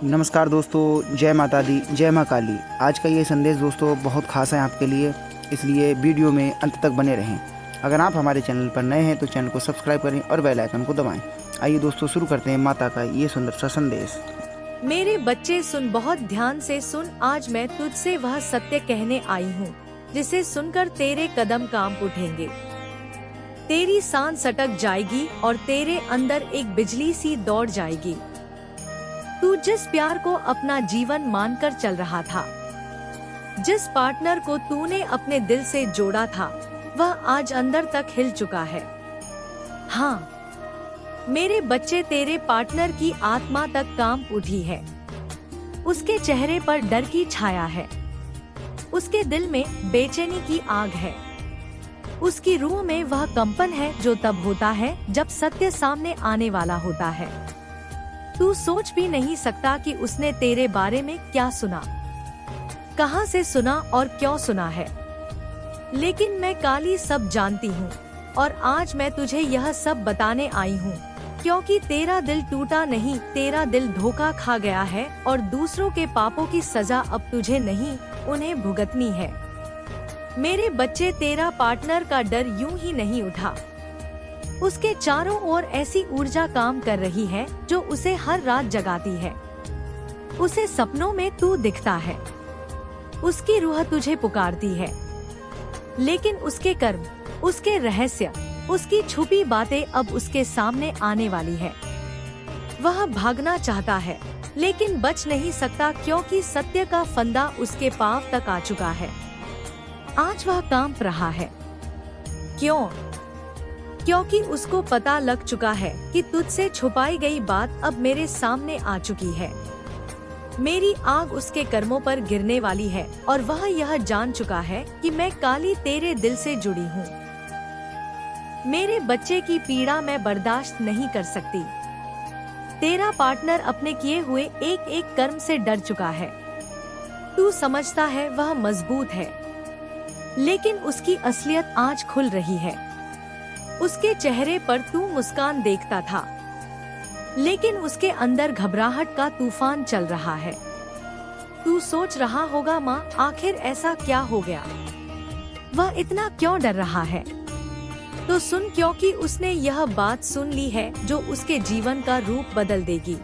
नमस्कार दोस्तों, जय माता दी, जय माँ काली। आज का ये संदेश दोस्तों बहुत खास है आपके लिए, इसलिए वीडियो में अंत तक बने रहें। अगर आप हमारे चैनल पर नए हैं तो चैनल को सब्सक्राइब करें और बेल आइकन को दबाएं। आइए दोस्तों शुरू करते हैं माता का ये सुंदर सा संदेश। मेरे बच्चे सुन, बहुत ध्यान से सुन। आज मैं तुझसे वह सत्य कहने आई हूँ जिसे सुनकर तेरे कदम कांप उठेंगे, तेरी सांस सटक जाएगी और तेरे अंदर एक बिजली सी दौड़ जाएगी। तू जिस प्यार को अपना जीवन मानकर चल रहा था, जिस पार्टनर को तूने अपने दिल से जोड़ा था, वह आज अंदर तक हिल चुका है। हाँ मेरे बच्चे, तेरे पार्टनर की आत्मा तक कांप उठी है। उसके चेहरे पर डर की छाया है, उसके दिल में बेचैनी की आग है, उसकी रूह में वह कंपन है जो तब होता है जब सत्य सामने आने वाला होता है। तू सोच भी नहीं सकता कि उसने तेरे बारे में क्या सुना, कहां से सुना और क्यों सुना है। लेकिन मैं काली सब जानती हूँ और आज मैं तुझे यह सब बताने आई हूँ, क्योंकि तेरा दिल टूटा नहीं, तेरा दिल धोखा खा गया है और दूसरों के पापों की सजा अब तुझे नहीं, उन्हें भुगतनी है। मेरे बच्चे, तेरा पार्टनर का डर यूं ही नहीं उठा। उसके चारों ओर ऐसी ऊर्जा काम कर रही है जो उसे हर रात जगाती है। उसे सपनों में तू दिखता है, उसकी रूह तुझे पुकारती है, लेकिन उसके कर्म, उसके रहस्य, उसकी छुपी बातें अब उसके सामने आने वाली है। वह भागना चाहता है लेकिन बच नहीं सकता, क्योंकि सत्य का फंदा उसके पांव तक आ चुका है। आज वह कांप रहा है। क्यों? क्योंकि उसको पता लग चुका है कि तुझसे छुपाई गई बात अब मेरे सामने आ चुकी है। मेरी आग उसके कर्मों पर गिरने वाली है और वह यह जान चुका है कि मैं काली तेरे दिल से जुड़ी हूँ। मेरे बच्चे की पीड़ा मैं बर्दाश्त नहीं कर सकती। तेरा पार्टनर अपने किए हुए एक एक कर्म से डर चुका है। तू समझता है वह मजबूत है, लेकिन उसकी असलियत आज खुल रही है। उसके चेहरे पर तू मुस्कान देखता था, लेकिन उसके अंदर घबराहट का तूफान चल रहा है। तू सोच रहा होगा, माँ आखिर ऐसा क्या हो गया, वह इतना क्यों डर रहा है? तो सुन, क्योंकि उसने यह बात सुन ली है जो उसके जीवन का रूप बदल देगी।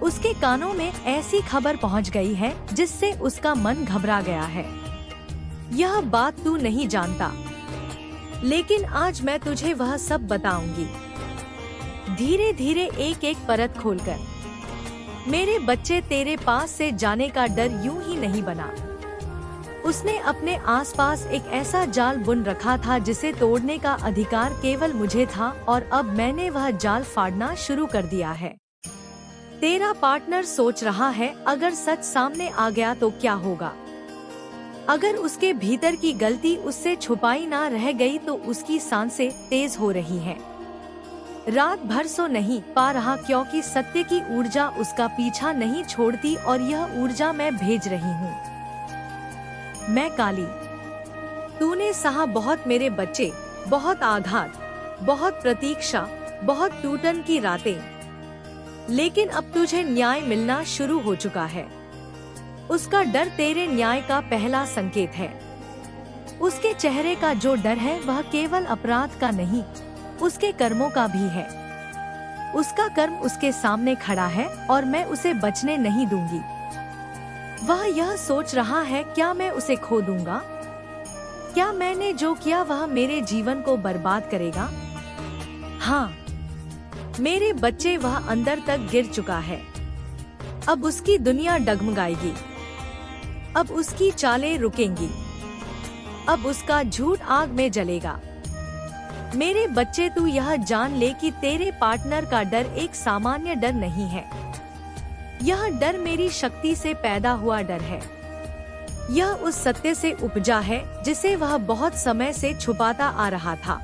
उसके कानों में ऐसी खबर पहुंच गई है जिससे उसका मन घबरा गया है। यह बात तू नहीं जानता, लेकिन आज मैं तुझे वह सब बताऊंगी, धीरे धीरे एक एक परत खोलकर। मेरे बच्चे, तेरे पास से जाने का डर यूं ही नहीं बना। उसने अपने आसपास एक ऐसा जाल बुन रखा था जिसे तोड़ने का अधिकार केवल मुझे था, और अब मैंने वह जाल फाड़ना शुरू कर दिया है। तेरा पार्टनर सोच रहा है, अगर सच सामने आ गया तो क्या होगा? अगर उसके भीतर की गलती उससे छुपाई ना रह गई तो उसकी सांसें तेज हो रही हैं। रात भर सो नहीं पा रहा, क्योंकि सत्य की ऊर्जा उसका पीछा नहीं छोड़ती और यह ऊर्जा मैं भेज रही हूँ। मैं काली। तूने सहा बहुत मेरे बच्चे, बहुत आघात, बहुत प्रतीक्षा, बहुत टूटन की रातें, लेकिन अब तुझे न्याय मिलना शुरू हो चुका है। उसका डर तेरे न्याय का पहला संकेत है। उसके चेहरे का जो डर है वह केवल अपराध का नहीं, उसके कर्मों का भी है। उसका कर्म उसके सामने खड़ा है और मैं उसे बचने नहीं दूंगी। वह यह सोच रहा है, क्या मैं उसे खो दूंगा? क्या मैंने जो किया वह मेरे जीवन को बर्बाद करेगा? हाँ मेरे बच्चे, वह अंदर तक गिर चुका है। अब उसकी दुनिया डगमगाएगी, अब उसकी चालें रुकेंगी, अब उसका झूठ आग में जलेगा। मेरे बच्चे, तू यह जान ले कि तेरे पार्टनर का डर एक सामान्य डर नहीं है। यह डर मेरी शक्ति से पैदा हुआ डर है। यह उस सत्य से उपजा है जिसे वह बहुत समय से छुपाता आ रहा था।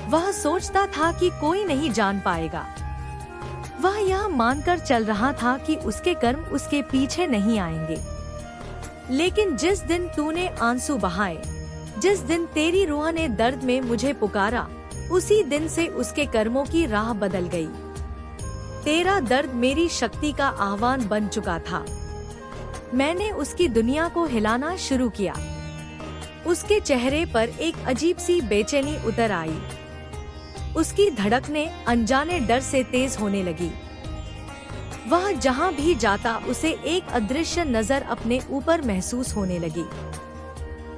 वह सोचता था कि कोई नहीं जान पाएगा। वह यह मानकर चल रहा था कि उसके कर्म उसके पीछे नहीं आएंगे। लेकिन जिस दिन तूने आंसू बहाए, जिस दिन तेरी रूह ने दर्द में मुझे पुकारा, उसी दिन से उसके कर्मों की राह बदल गई। तेरा दर्द मेरी शक्ति का आह्वान बन चुका था। मैंने उसकी दुनिया को हिलाना शुरू किया। उसके चेहरे पर एक अजीब सी बेचैनी उतर आई। उसकी धड़कनें अनजाने डर से तेज होने लगी। वह जहाँ भी जाता उसे एक अदृश्य नजर अपने ऊपर महसूस होने लगी।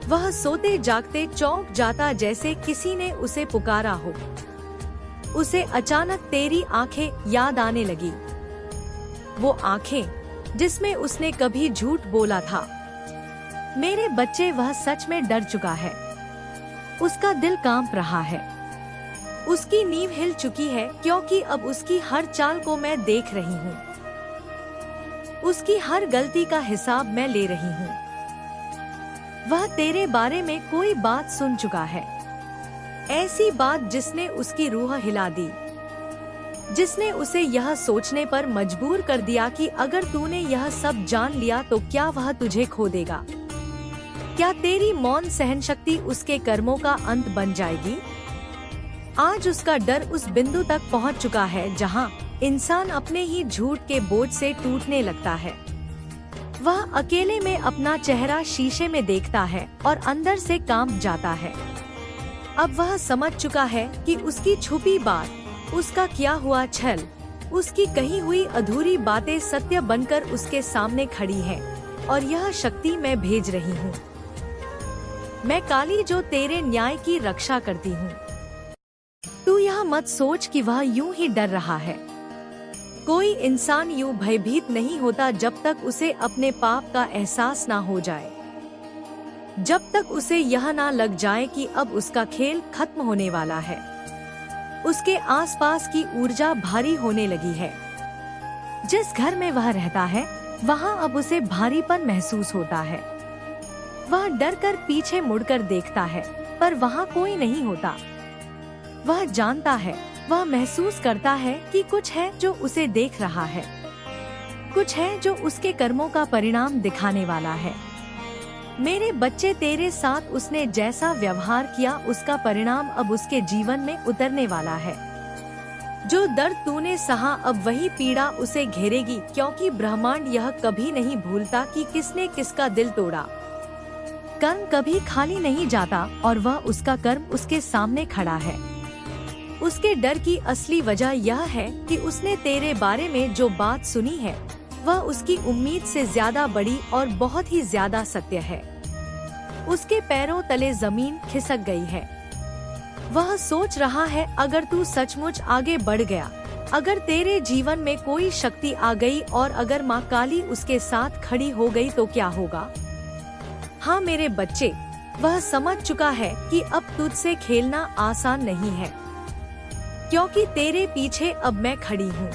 वह सोते जागते चौंक जाता जैसे किसी ने उसे पुकारा हो। उसे अचानक तेरी आंखें याद आने लगी, वो आंखें जिसमें उसने कभी झूठ बोला था। मेरे बच्चे, वह सच में डर चुका है। उसका दिल कांप रहा है। उसकी नींव हिल चुकी है क्योंकि अब उसकी हर चाल को मैं देख रही हूँ। उसकी हर गलती का हिसाब मैं ले रही हूँ। वह तेरे बारे में कोई बात सुन चुका है, ऐसी बात जिसने उसकी रूह हिला दी, जिसने उसे यह सोचने पर मजबूर कर दिया कि अगर तूने यह सब जान लिया तो क्या वह तुझे खो देगा? क्या तेरी मौन सहनशक्ति उसके कर्मों का अंत बन जाएगी? आज उसका डर उस बिंदु तक पहुंच चुका है जहां इंसान अपने ही झूठ के बोझ से टूटने लगता है। वह अकेले में अपना चेहरा शीशे में देखता है और अंदर से कांप जाता है। अब वह समझ चुका है कि उसकी छुपी बात, उसका किया हुआ छल, उसकी कही हुई अधूरी बातें सत्य बनकर उसके सामने खड़ी हैं और यह शक्ति मैं भेज रही हूँ। मैं काली जो तेरे न्याय की रक्षा करती हूँ। तू यह मत सोच कि वह यूं ही डर रहा है। कोई इंसान यूं भयभीत नहीं होता जब तक उसे अपने पाप का एहसास ना हो जाए, जब तक उसे यह ना लग जाए कि अब उसका खेल खत्म होने वाला है। उसके आसपास की ऊर्जा भारी होने लगी है। जिस घर में वह रहता है वहाँ अब उसे भारीपन महसूस होता है। वह डर कर पीछे मुड़कर देखता है पर वहाँ कोई नहीं होता। वह जानता है, वह महसूस करता है कि कुछ है जो उसे देख रहा है, कुछ है जो उसके कर्मों का परिणाम दिखाने वाला है। मेरे बच्चे, तेरे साथ उसने जैसा व्यवहार किया उसका परिणाम अब उसके जीवन में उतरने वाला है। जो दर्द तूने सहा अब वही पीड़ा उसे घेरेगी, क्योंकि ब्रह्मांड यह कभी नहीं भूलता कि किसने किसका दिल तोड़ा। कर्म कभी खाली नहीं जाता और वह उसका कर्म उसके सामने खड़ा है। उसके डर की असली वजह यह है कि उसने तेरे बारे में जो बात सुनी है वह उसकी उम्मीद से ज्यादा बड़ी और बहुत ही ज्यादा सत्य है। उसके पैरों तले जमीन खिसक गई है। वह सोच रहा है, अगर तू सचमुच आगे बढ़ गया, अगर तेरे जीवन में कोई शक्ति आ गई और अगर माँ काली उसके साथ खड़ी हो गई तो क्या होगा? हाँ मेरे बच्चे, वह समझ चुका है कि अब तुझसे खेलना आसान नहीं है, क्योंकि तेरे पीछे अब मैं खड़ी हूँ,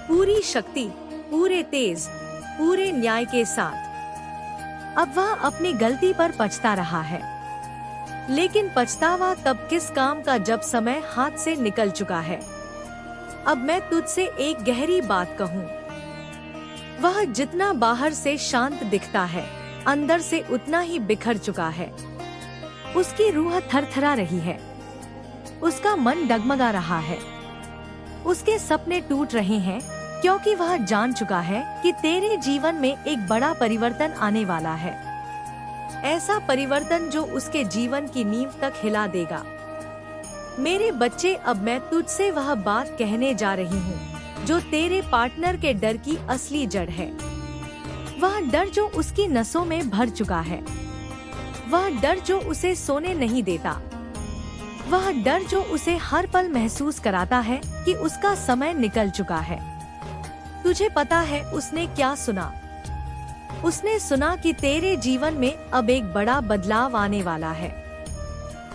पूरी शक्ति, पूरे तेज, पूरे न्याय के साथ। अब वह अपनी गलती पर पछता रहा है, लेकिन पछतावा तब किस काम का जब समय हाथ से निकल चुका है। अब मैं तुझसे एक गहरी बात कहूँ, वह जितना बाहर से शांत दिखता है अंदर से उतना ही बिखर चुका है। उसकी रूह थरथरा रही है, उसका मन डगमगा रहा है, उसके सपने टूट रहे हैं, क्योंकि वह जान चुका है कि तेरे जीवन में एक बड़ा परिवर्तन आने वाला है। ऐसा परिवर्तन जो उसके जीवन की नींव तक हिला देगा। मेरे बच्चे, अब मैं तुझसे वह बात कहने जा रही हूँ जो तेरे पार्टनर के डर की असली जड़ है। वह डर जो उसकी नसों में भर चुका है, वह डर जो उसे सोने नहीं देता, वह डर जो उसे हर पल महसूस कराता है कि उसका समय निकल चुका है। तुझे पता है उसने क्या सुना? उसने सुना कि तेरे जीवन में अब एक बड़ा बदलाव आने वाला है,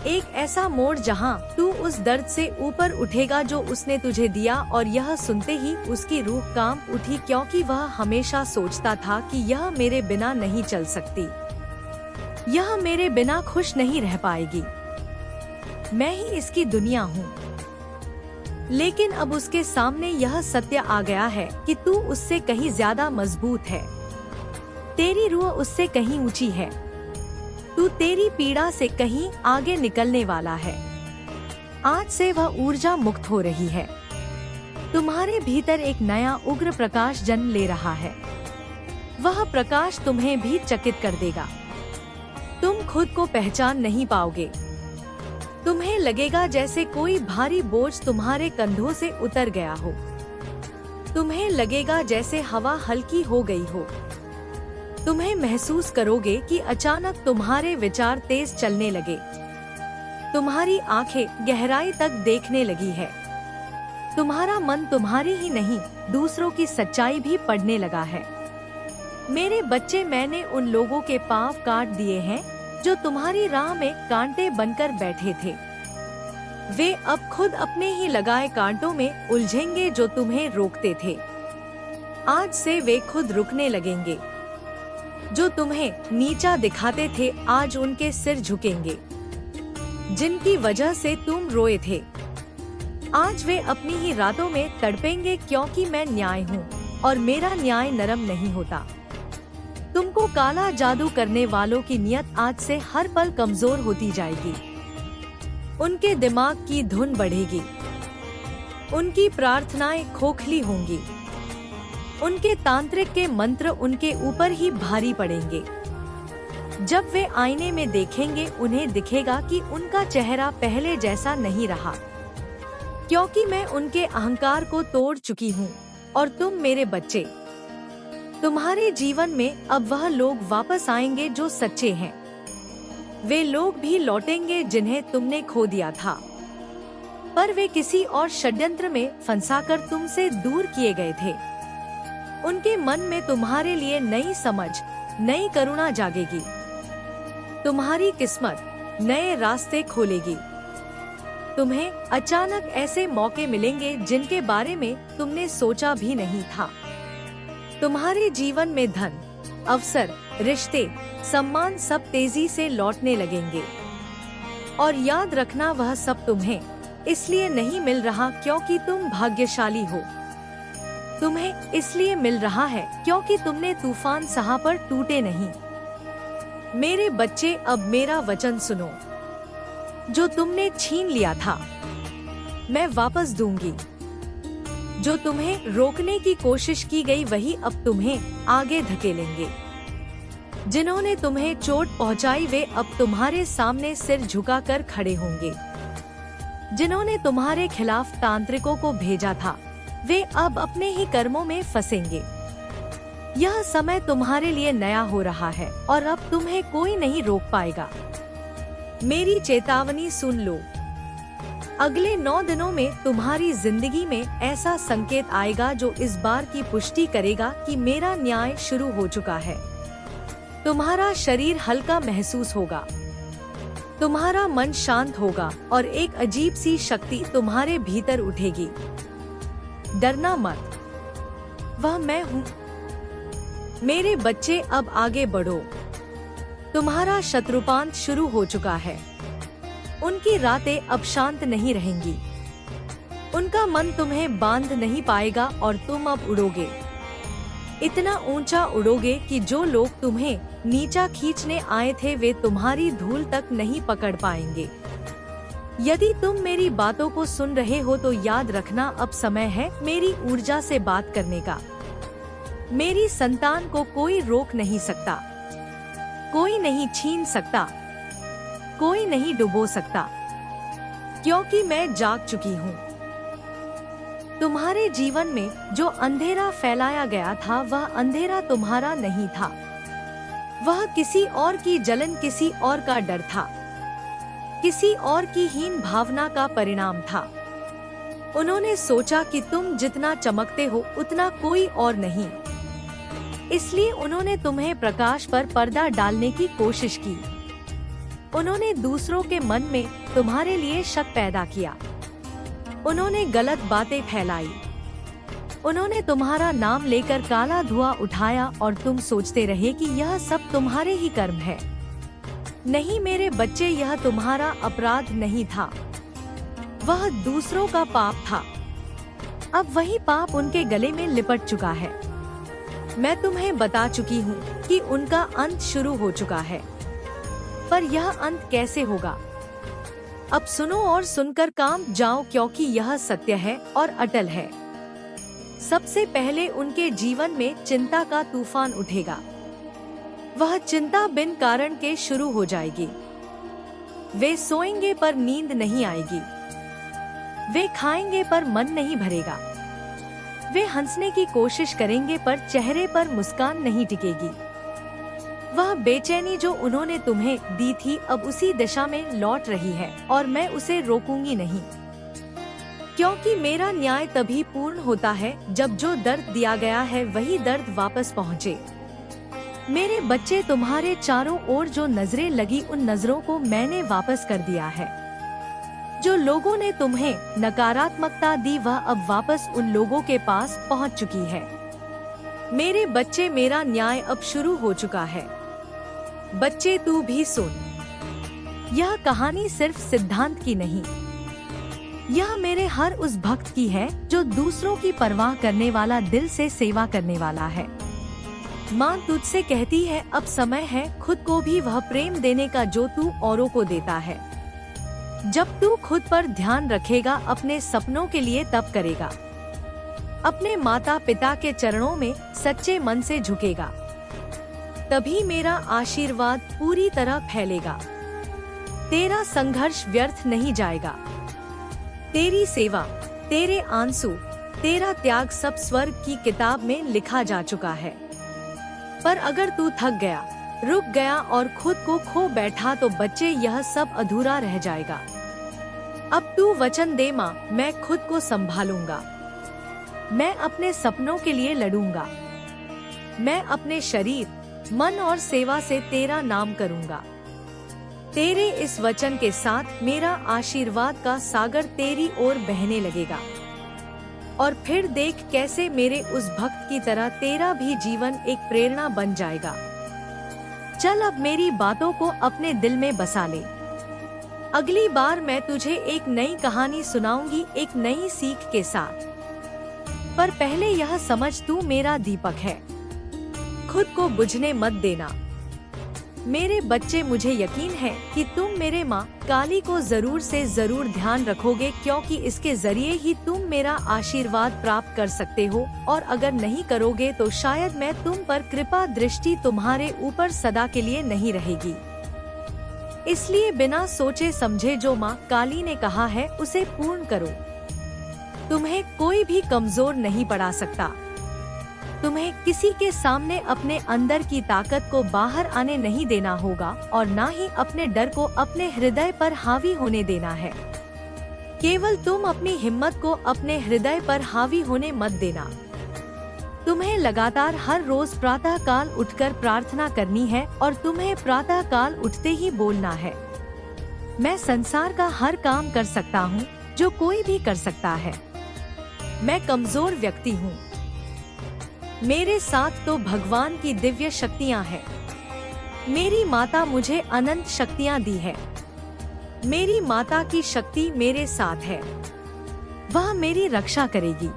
एक ऐसा मोड़ जहां तू उस दर्द से ऊपर उठेगा जो उसने तुझे दिया। और यह सुनते ही उसकी रूह कांप उठी, क्योंकि वह हमेशा सोचता था कि यह मेरे बिना नहीं चल सकती, यह मेरे बिना खुश नहीं रह पाएगी, मैं ही इसकी दुनिया हूँ। लेकिन अब उसके सामने यह सत्य आ गया है कि तू उससे कहीं ज्यादा मजबूत है, तेरी रूह उससे कहीं ऊंची है, तू तेरी पीड़ा से कहीं आगे निकलने वाला है। आज से वह ऊर्जा मुक्त हो रही है, तुम्हारे भीतर एक नया उग्र प्रकाश जन्म ले रहा है। वह प्रकाश तुम्हें भी चकित कर देगा। तुम खुद को पहचान नहीं पाओगे। तुम्हें लगेगा जैसे कोई भारी बोझ तुम्हारे कंधों से उतर गया हो। तुम्हें लगेगा जैसे हवा हल्की हो गई हो। तुम्हें महसूस करोगे कि अचानक तुम्हारे विचार तेज चलने लगे। तुम्हारी आंखें गहराई तक देखने लगी है। तुम्हारा मन तुम्हारी ही नहीं, दूसरों की सच्चाई भी पढ़ने लगा है। मेरे बच्चे, मैंने उन लोगों के पांव काट दिए हैं जो तुम्हारी राह में कांटे बनकर बैठे थे। वे अब खुद अपने ही लगाए कांटों में उलझेंगे जो तुम्हें रोकते थे। आज से वे खुद रुकने लगेंगे। जो तुम्हें नीचा दिखाते थे, आज उनके सिर झुकेंगे। जिनकी वजह से तुम रोए थे, आज वे अपनी ही रातों में तड़पेंगे, क्योंकि मैं न्याय हूँ और मेरा न्याय नरम नहीं होता। तुमको काला जादू करने वालों की नियत आज से हर पल कमजोर होती जाएगी। उनके दिमाग की धुन बढ़ेगी। उनकी प्रार्थनाएं खोखली होंगी। उनके तांत्रिक के मंत्र उनके ऊपर ही भारी पड़ेंगे। जब वे आईने में देखेंगे, उन्हें दिखेगा कि उनका चेहरा पहले जैसा नहीं रहा, क्योंकि मैं उनके अहंकार को तोड़ चुकी हूँ। और तुम मेरे बच्चे, तुम्हारे जीवन में अब वह लोग वापस आएंगे जो सच्चे हैं। वे लोग भी लौटेंगे जिन्हें तुमने खो दिया था, पर वे किसी और षड्यंत्र में फंसाकर तुमसे दूर किए गए थे। उनके मन में तुम्हारे लिए नई समझ, नई करुणा जागेगी। तुम्हारी किस्मत नए रास्ते खोलेगी। तुम्हें अचानक ऐसे मौके मिलेंगे जिनके बारे में तुमने सोचा भी नहीं था। तुम्हारे जीवन में धन, अवसर, रिश्ते, सम्मान सब तेजी से लौटने लगेंगे। और याद रखना, वह सब तुम्हें इसलिए नहीं मिल रहा क्योंकि तुम भाग्यशाली हो। तुम्हें इसलिए मिल रहा है क्योंकि तुमने तूफान सहा पर टूटे नहीं। मेरे बच्चे, अब मेरा वचन सुनो। जो तुमने छीन लिया था, मैं वापस दूंगी। जो तुम्हें रोकने की कोशिश की गई, वही अब तुम्हें आगे धकेलेंगे। जिन्होंने तुम्हें चोट पहुंचाई, वे अब तुम्हारे सामने सिर झुकाकर खड़े होंगे। जिन्होंने तुम्हारे खिलाफ तांत्रिकों को भेजा था, वे अब अपने ही कर्मों में फंसेंगे। यह समय तुम्हारे लिए नया हो रहा है और अब तुम्हें कोई नहीं रोक पाएगा। मेरी चेतावनी सुन लो। अगले 9 दिनों में तुम्हारी जिंदगी में ऐसा संकेत आएगा जो इस बार की पुष्टि करेगा कि मेरा न्याय शुरू हो चुका है। तुम्हारा शरीर हल्का महसूस होगा। तुम्हारा मन शांत होगा और एक अजीब सी शक्ति तुम्हारे भीतर उठेगी। डरना मत, वह मैं हूँ। मेरे बच्चे, अब आगे बढ़ो। तुम्हारा शत्रुपांत शुरू हो चुका है। उनकी रातें अब शांत नहीं रहेंगी। उनका मन तुम्हें बांध नहीं पाएगा और तुम अब उड़ोगे। इतना ऊंचा उड़ोगे कि जो लोग तुम्हें नीचा खींचने आए थे, वे तुम्हारी धूल तक नहीं पकड़ पाएंगे। यदि तुम मेरी बातों को सुन रहे हो तो याद रखना, अब समय है मेरी ऊर्जा से बात करने का। मेरी संतान को कोई रोक नहीं सकता, कोई नहीं छीन सकता, कोई नहीं डुबो सकता, क्योंकि मैं जाग चुकी हूँ। तुम्हारे जीवन में जो अंधेरा फैलाया गया था, वह अंधेरा तुम्हारा नहीं था। वह किसी और की जलन, किसी और का डर था, किसी और की हीन भावना का परिणाम था। उन्होंने सोचा कि तुम जितना चमकते हो उतना कोई और नहीं, इसलिए उन्होंने तुम्हें प्रकाश पर पर्दा डालने की कोशिश की। उन्होंने दूसरों के मन में तुम्हारे लिए शक पैदा किया। उन्होंने गलत बातें फैलाई। उन्होंने तुम्हारा नाम लेकर काला धुआं उठाया और तुम सोचते रहे कि यह सब तुम्हारे ही कर्म है। नहीं मेरे बच्चे, यह तुम्हारा अपराध नहीं था, वह दूसरों का पाप था। अब वही पाप उनके गले में लिपट चुका है। मैं तुम्हें बता चुकी हूँ कि उनका अंत शुरू हो चुका है, पर यह अंत कैसे होगा? अब सुनो और सुनकर काम जाओ, क्योंकि यह सत्य है और अटल है। सबसे पहले उनके जीवन में चिंता का तूफान उठेगा। वह चिंता बिन कारण के शुरू हो जाएगी। वे सोएंगे पर नींद नहीं आएगी। वे खाएंगे पर मन नहीं भरेगा। वे हंसने की कोशिश करेंगे पर चेहरे पर मुस्कान नहीं टिकेगी। वह बेचैनी जो उन्होंने तुम्हें दी थी अब उसी दिशा में लौट रही है और मैं उसे रोकूंगी नहीं, क्योंकि मेरा न्याय तभी पूर्ण होता है जब जो दर्द दिया गया है वही दर्द वापस पहुँचे। मेरे बच्चे, तुम्हारे चारों ओर जो नजरें लगी उन नजरों को मैंने वापस कर दिया है। जो लोगों ने तुम्हें नकारात्मकता दी वह अब वापस उन लोगों के पास पहुंच चुकी है। मेरे बच्चे, मेरा न्याय अब शुरू हो चुका है। बच्चे, तू भी सुन। यह कहानी सिर्फ सिद्धांत की नहीं, यह मेरे हर उस भक्त की है जो दूसरों की परवाह करने वाला, दिल से सेवा करने वाला है। माँ तुझसे कहती है अब समय है खुद को भी वह प्रेम देने का जो तू औरों को देता है। जब तू खुद पर ध्यान रखेगा, अपने सपनों के लिए तप करेगा, अपने माता पिता के चरणों में सच्चे मन से झुकेगा, तभी मेरा आशीर्वाद पूरी तरह फैलेगा। तेरा संघर्ष व्यर्थ नहीं जाएगा। तेरी सेवा, तेरे आंसू, तेरा त्याग सब स्वर्ग की किताब में लिखा जा चुका है। पर अगर तू थक गया, रुक गया और खुद को खो बैठा तो बच्चे यह सब अधूरा रह जाएगा। अब तू वचन दे, माँ मैं खुद को संभालूंगा। मैं अपने सपनों के लिए लड़ूंगा। मैं अपने शरीर, मन और सेवा से तेरा नाम करूंगा। तेरे इस वचन के साथ मेरा आशीर्वाद का सागर तेरी ओर बहने लगेगा। और फिर देख कैसे मेरे उस भक्त की तरह तेरा भी जीवन एक प्रेरणा बन जाएगा। चल अब मेरी बातों को अपने दिल में बसा ले। अगली बार मैं तुझे एक नई कहानी सुनाऊंगी, एक नई सीख के साथ। पर पहले यह समझ, तू मेरा दीपक है, खुद को बुझने मत देना। मेरे बच्चे, मुझे यकीन है कि तुम मेरे माँ काली को जरूर से जरूर ध्यान रखोगे, क्योंकि इसके जरिए ही तुम मेरा आशीर्वाद प्राप्त कर सकते हो। और अगर नहीं करोगे तो शायद मैं तुम पर कृपा दृष्टि तुम्हारे ऊपर सदा के लिए नहीं रहेगी। इसलिए बिना सोचे समझे जो माँ काली ने कहा है उसे पूर्ण करो। तुम्हें कोई भी कमजोर नहीं पड़ा सकता। तुम्हें किसी के सामने अपने अंदर की ताकत को बाहर आने नहीं देना होगा और ना ही अपने डर को अपने हृदय पर हावी होने देना है। केवल तुम अपनी हिम्मत को अपने हृदय पर हावी होने मत देना। तुम्हें लगातार हर रोज प्रातः काल उठकर प्रार्थना करनी है और तुम्हें प्रातः काल उठते ही बोलना है, मैं संसार का हर काम कर सकता हूँ जो कोई भी कर सकता है। मैं कमजोर व्यक्ति हूँ, मेरे साथ तो भगवान की दिव्य शक्तियाँ हैं। मेरी माता मुझे अनंत शक्तियाँ दी है। मेरी माता की शक्ति मेरे साथ है, वह मेरी रक्षा करेगी।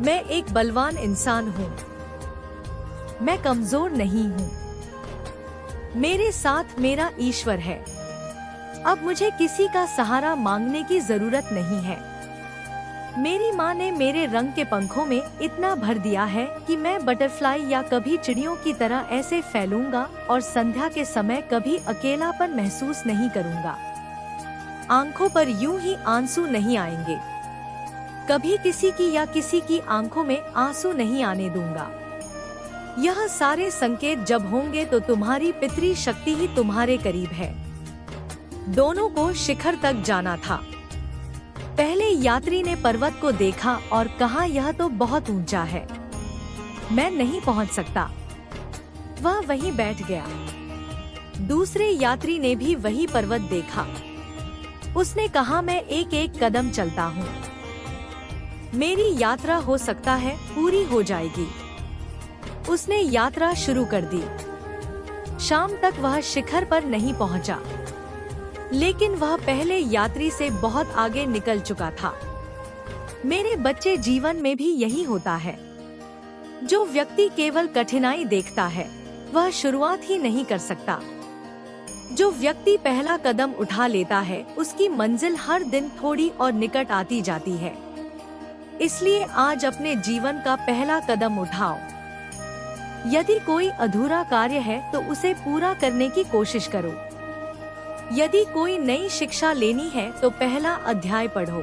मैं एक बलवान इंसान हूँ, मैं कमजोर नहीं हूँ। मेरे साथ मेरा ईश्वर है। अब मुझे किसी का सहारा मांगने की जरूरत नहीं है। मेरी माँ ने मेरे रंग के पंखों में इतना भर दिया है कि मैं बटरफ्लाई या कभी चिड़ियों की तरह ऐसे फैलूंगा और संध्या के समय कभी अकेलापन महसूस नहीं करूंगा। आंखों पर यूं ही आंसू नहीं आएंगे, कभी किसी की या किसी की आंखों में आंसू नहीं आने दूंगा। यह सारे संकेत जब होंगे तो तुम्हारी पितरी शक्ति ही तुम्हारे करीब है। दोनों को शिखर तक जाना था। पहले यात्री ने पर्वत को देखा और कहा, यह तो बहुत ऊंचा है, मैं नहीं पहुंच सकता। वह वहीं बैठ गया। दूसरे यात्री ने भी वही पर्वत देखा। उसने कहा, मैं एक एक कदम चलता हूँ, मेरी यात्रा हो सकता है पूरी हो जाएगी। उसने यात्रा शुरू कर दी। शाम तक वह शिखर पर नहीं पहुंचा, लेकिन वह पहले यात्री से बहुत आगे निकल चुका था। मेरे बच्चे, जीवन में भी यही होता है। जो व्यक्ति केवल कठिनाई देखता है वह शुरुआत ही नहीं कर सकता। जो व्यक्ति पहला कदम उठा लेता है उसकी मंजिल हर दिन थोड़ी और निकट आती जाती है। इसलिए आज अपने जीवन का पहला कदम उठाओ। यदि कोई अधूरा कार्य है तो उसे पूरा करने की कोशिश करो। यदि कोई नई शिक्षा लेनी है तो पहला अध्याय पढ़ो।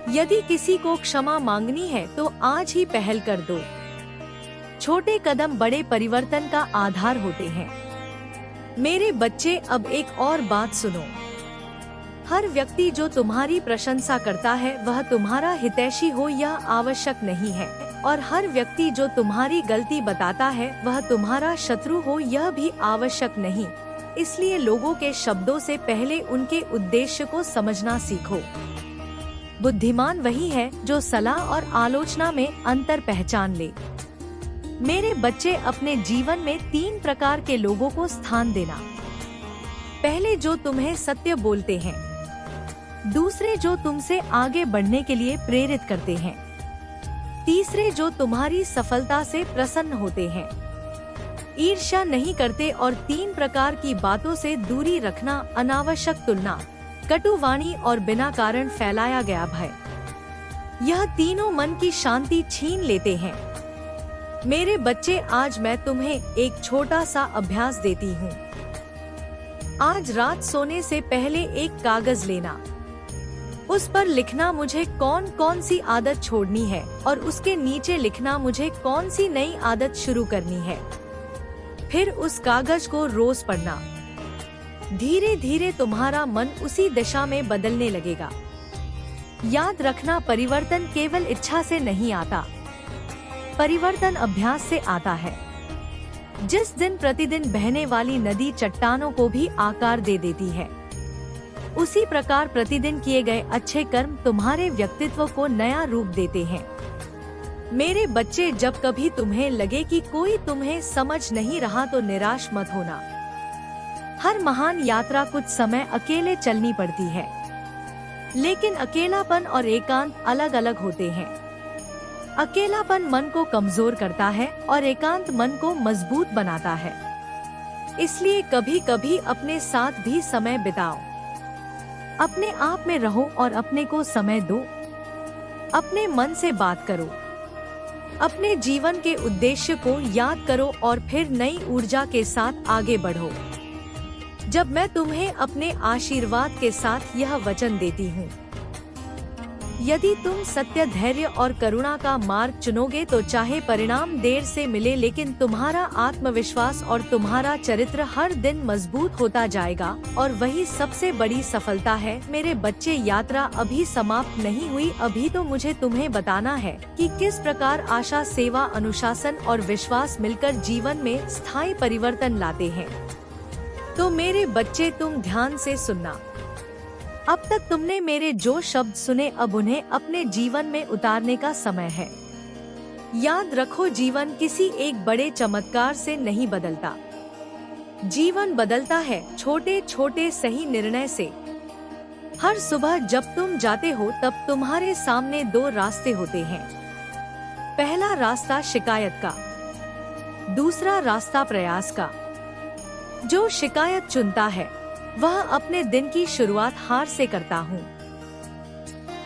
यदि किसी को क्षमा मांगनी है तो आज ही पहल कर दो। छोटे कदम बड़े परिवर्तन का आधार होते हैं। मेरे बच्चे, अब एक और बात सुनो। हर व्यक्ति जो तुम्हारी प्रशंसा करता है वह तुम्हारा हितैषी हो यह आवश्यक नहीं है, और हर व्यक्ति जो तुम्हारी गलती बताता है वह तुम्हारा शत्रु हो यह भी आवश्यक नहीं। इसलिए लोगों के शब्दों से पहले उनके उद्देश्य को समझना सीखो। बुद्धिमान वही है जो सलाह और आलोचना में अंतर पहचान ले। मेरे बच्चे, अपने जीवन में 3 प्रकार के लोगों को स्थान देना। पहले, जो तुम्हें सत्य बोलते हैं। दूसरे, जो तुमसे आगे बढ़ने के लिए प्रेरित करते हैं। तीसरे, जो तुम्हारी सफलता से प्रसन्न होते हैं, ईर्ष्या नहीं करते। और 3 प्रकार की बातों से दूरी रखना: अनावश्यक तुलना, कटु वाणी और बिना कारण फैलाया गया भय। यह तीनों मन की शांति छीन लेते हैं। मेरे बच्चे, आज मैं तुम्हें एक छोटा सा अभ्यास देती हूँ। आज रात सोने से पहले एक कागज लेना। उस पर लिखना मुझे कौन कौन सी आदत छोड़नी है, और उसके नीचे लिखना मुझे कौन सी नई आदत शुरू करनी है। फिर उस कागज को रोज पढ़ना। धीरे धीरे तुम्हारा मन उसी दिशा में बदलने लगेगा। याद रखना, परिवर्तन केवल इच्छा से नहीं आता, परिवर्तन अभ्यास से आता है। जिस दिन प्रतिदिन बहने वाली नदी चट्टानों को भी आकार दे देती है, उसी प्रकार प्रतिदिन किए गए अच्छे कर्म तुम्हारे व्यक्तित्व को नया रूप देते हैं। मेरे बच्चे, जब कभी तुम्हें लगे कि कोई तुम्हें समझ नहीं रहा तो निराश मत होना। हर महान यात्रा कुछ समय अकेले चलनी पड़ती है, लेकिन अकेलापन और एकांत अलग अलग होते हैं। अकेलापन मन को कमजोर करता है और एकांत मन को मजबूत बनाता है। इसलिए कभी कभी अपने साथ भी समय बिताओ। अपने आप में रहो और अपने को समय दो। अपने मन से बात करो। अपने जीवन के उद्देश्य को याद करो और फिर नई ऊर्जा के साथ आगे बढ़ो। जब मैं तुम्हें अपने आशीर्वाद के साथ यह वचन देती हूँ, यदि तुम सत्य, धैर्य और करुणा का मार्ग चुनोगे तो चाहे परिणाम देर से मिले, लेकिन तुम्हारा आत्मविश्वास और तुम्हारा चरित्र हर दिन मजबूत होता जाएगा, और वही सबसे बड़ी सफलता है। मेरे बच्चे, यात्रा अभी समाप्त नहीं हुई। अभी तो मुझे तुम्हें बताना है कि किस प्रकार आशा, सेवा, अनुशासन और विश्वास मिलकर जीवन में स्थायी परिवर्तन लाते हैं। तो मेरे बच्चे, तुम ध्यान से सुनना। अब तक तुमने मेरे जो शब्द सुने, अब उन्हें अपने जीवन में उतारने का समय है। याद रखो, जीवन किसी एक बड़े चमत्कार से नहीं बदलता। जीवन बदलता है छोटे छोटे सही निर्णय से। हर सुबह जब तुम जाते हो तब तुम्हारे सामने 2 रास्ते होते हैं। पहला रास्ता शिकायत का, दूसरा रास्ता प्रयास का। जो शिकायत चुनता है वह अपने दिन की शुरुआत हार से करता हूँ,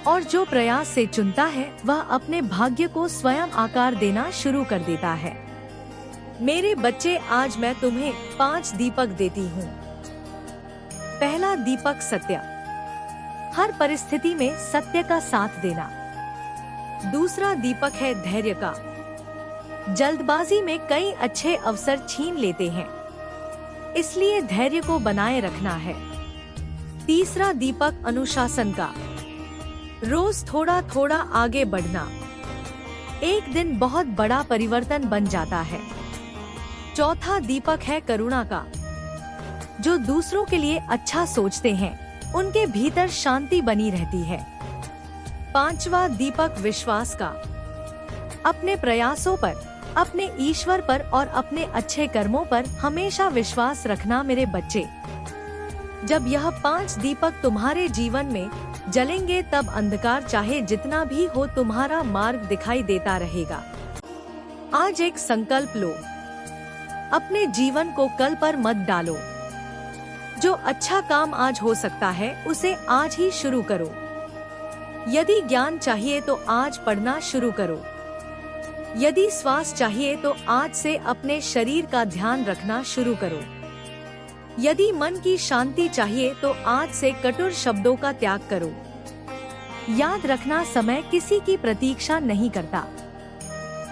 और जो प्रयास से चुनता है वह अपने भाग्य को स्वयं आकार देना शुरू कर देता है। मेरे बच्चे, आज मैं तुम्हें 5 दीपक देती हूँ। पहला दीपक सत्य, हर परिस्थिति में सत्य का साथ देना। दूसरा दीपक है धैर्य का, जल्दबाजी में कई अच्छे अवसर छीन लेते हैं, इसलिए धैर्य को बनाए रखना है। तीसरा दीपक अनुशासन का, रोज थोड़ा थोड़ा आगे बढ़ना, एक दिन बहुत बड़ा परिवर्तन बन जाता है। चौथा दीपक है करुणा का, जो दूसरों के लिए अच्छा सोचते हैं उनके भीतर शांति बनी रहती है। पांचवा दीपक विश्वास का, अपने प्रयासों पर, अपने ईश्वर पर और अपने अच्छे कर्मों पर हमेशा विश्वास रखना। मेरे बच्चे, जब यह 5 दीपक तुम्हारे जीवन में जलेंगे तब अंधकार चाहे जितना भी हो तुम्हारा मार्ग दिखाई देता रहेगा। आज एक संकल्प लो, अपने जीवन को कल पर मत डालो। जो अच्छा काम आज हो सकता है उसे आज ही शुरू करो। यदि ज्ञान चाहिए तो आज पढ़ना शुरू करो। यदि श्वास चाहिए तो आज से अपने शरीर का ध्यान रखना शुरू करो। यदि मन की शांति चाहिए तो आज से कठोर शब्दों का त्याग करो। याद रखना, समय किसी की प्रतीक्षा नहीं करता,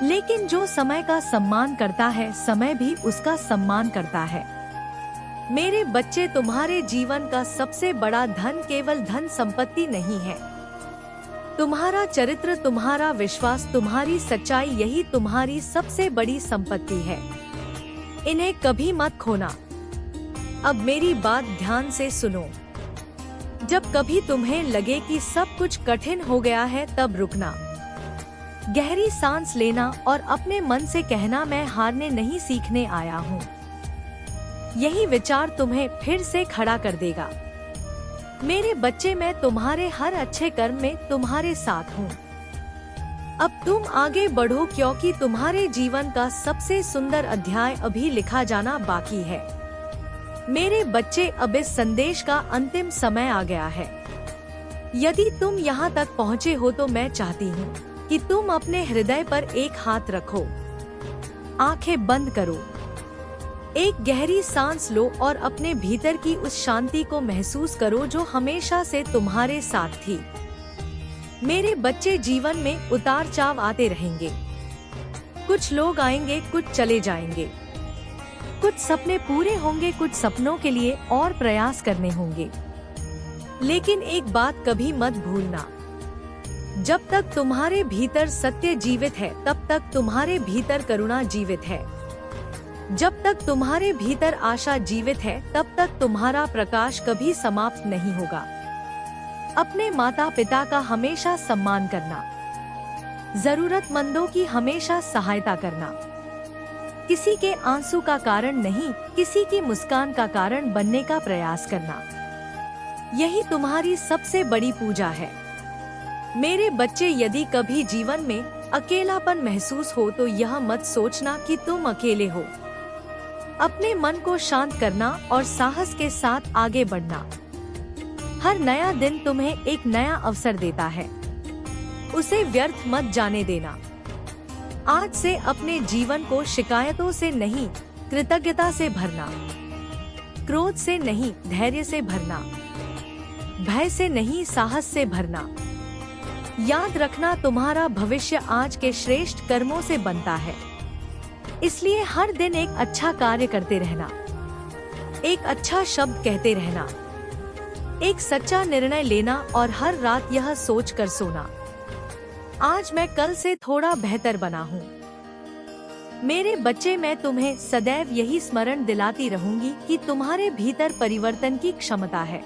लेकिन जो समय का सम्मान करता है, समय भी उसका सम्मान करता है। मेरे बच्चे, तुम्हारे जीवन का सबसे बड़ा धन केवल धन संपत्ति नहीं है। तुम्हारा चरित्र, तुम्हारा विश्वास, तुम्हारी सच्चाई, यही तुम्हारी सबसे बड़ी संपत्ति है। इन्हें कभी मत खोना। अब मेरी बात ध्यान से सुनो। जब कभी तुम्हें लगे कि सब कुछ कठिन हो गया है, तब रुकना, गहरी सांस लेना और अपने मन से कहना, मैं हारने नहीं, सीखने आया हूँ। यही विचार तुम्हें फिर से खड़ा कर देगा। मेरे बच्चे, मैं तुम्हारे हर अच्छे कर्म में तुम्हारे साथ हूँ। अब तुम आगे बढ़ो, क्योंकि तुम्हारे जीवन का सबसे सुंदर अध्याय अभी लिखा जाना बाकी है। मेरे बच्चे, अब इस संदेश का अंतिम समय आ गया है। यदि तुम यहाँ तक पहुँचे हो तो मैं चाहती हूँ कि तुम अपने हृदय पर एक हाथ रखो, आंखें बंद करो, एक गहरी सांस लो और अपने भीतर की उस शांति को महसूस करो जो हमेशा से तुम्हारे साथ थी। मेरे बच्चे, जीवन में उतार चढ़ाव आते रहेंगे। कुछ लोग आएंगे, कुछ चले जाएंगे। कुछ सपने पूरे होंगे, कुछ सपनों के लिए और प्रयास करने होंगे। लेकिन एक बात कभी मत भूलना, जब तक तुम्हारे भीतर सत्य जीवित है, तब तक तुम्हारे भीतर करुणा जीवित है। जब तक तुम्हारे भीतर आशा जीवित है, तब तक तुम्हारा प्रकाश कभी समाप्त नहीं होगा। अपने माता पिता का हमेशा सम्मान करना, जरूरतमंदों की हमेशा सहायता करना, किसी के आंसू का कारण नहीं, किसी की मुस्कान का कारण बनने का प्रयास करना, यही तुम्हारी सबसे बड़ी पूजा है। मेरे बच्चे, यदि कभी जीवन में अकेलापन महसूस हो तो यह मत सोचना कि तुम अकेले हो। अपने मन को शांत करना और साहस के साथ आगे बढ़ना। हर नया दिन तुम्हें एक नया अवसर देता है, उसे व्यर्थ मत जाने देना। आज से अपने जीवन को शिकायतों से नहीं, कृतज्ञता से भरना, क्रोध से नहीं, धैर्य से भरना, भय से नहीं, साहस से भरना। याद रखना, तुम्हारा भविष्य आज के श्रेष्ठ कर्मों से बनता है। इसलिए हर दिन एक अच्छा कार्य करते रहना, एक अच्छा शब्द कहते रहना, एक सच्चा निर्णय लेना और हर रात यह सोच कर सोना, आज मैं कल से थोड़ा बेहतर बना हूँ। मेरे बच्चे, मैं तुम्हें सदैव यही स्मरण दिलाती रहूंगी कि तुम्हारे भीतर परिवर्तन की क्षमता है।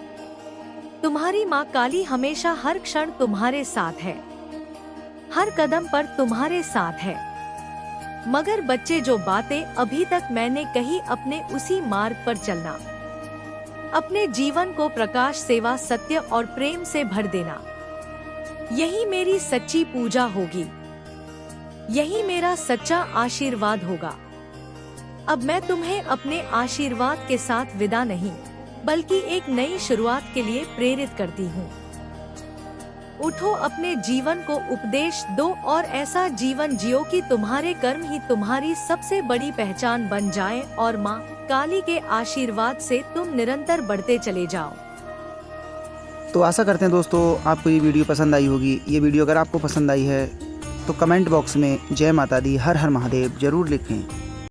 तुम्हारी माँ काली हमेशा हर क्षण तुम्हारे साथ है, हर कदम पर तुम्हारे साथ है। मगर बच्चे, जो बातें अभी तक मैंने कही, अपने उसी मार्ग पर चलना। अपने जीवन को प्रकाश, सेवा, सत्य और प्रेम से भर देना। यही मेरी सच्ची पूजा होगी, यही मेरा सच्चा आशीर्वाद होगा। अब मैं तुम्हें अपने आशीर्वाद के साथ विदा नहीं, बल्कि एक नई शुरुआत के लिए प्रेरित करती हूँ। उठो, अपने जीवन को उपदेश दो और ऐसा जीवन जियो कि तुम्हारे कर्म ही तुम्हारी सबसे बड़ी पहचान बन जाएं और माँ काली के आशीर्वाद से तुम निरंतर बढ़ते चले जाओ। तो आशा करते हैं दोस्तों आपको ये वीडियो पसंद आई होगी। ये वीडियो अगर आपको पसंद आई है तो कमेंट बॉक्स में जय माता दी, हर हर महादेव जरूर लिखें।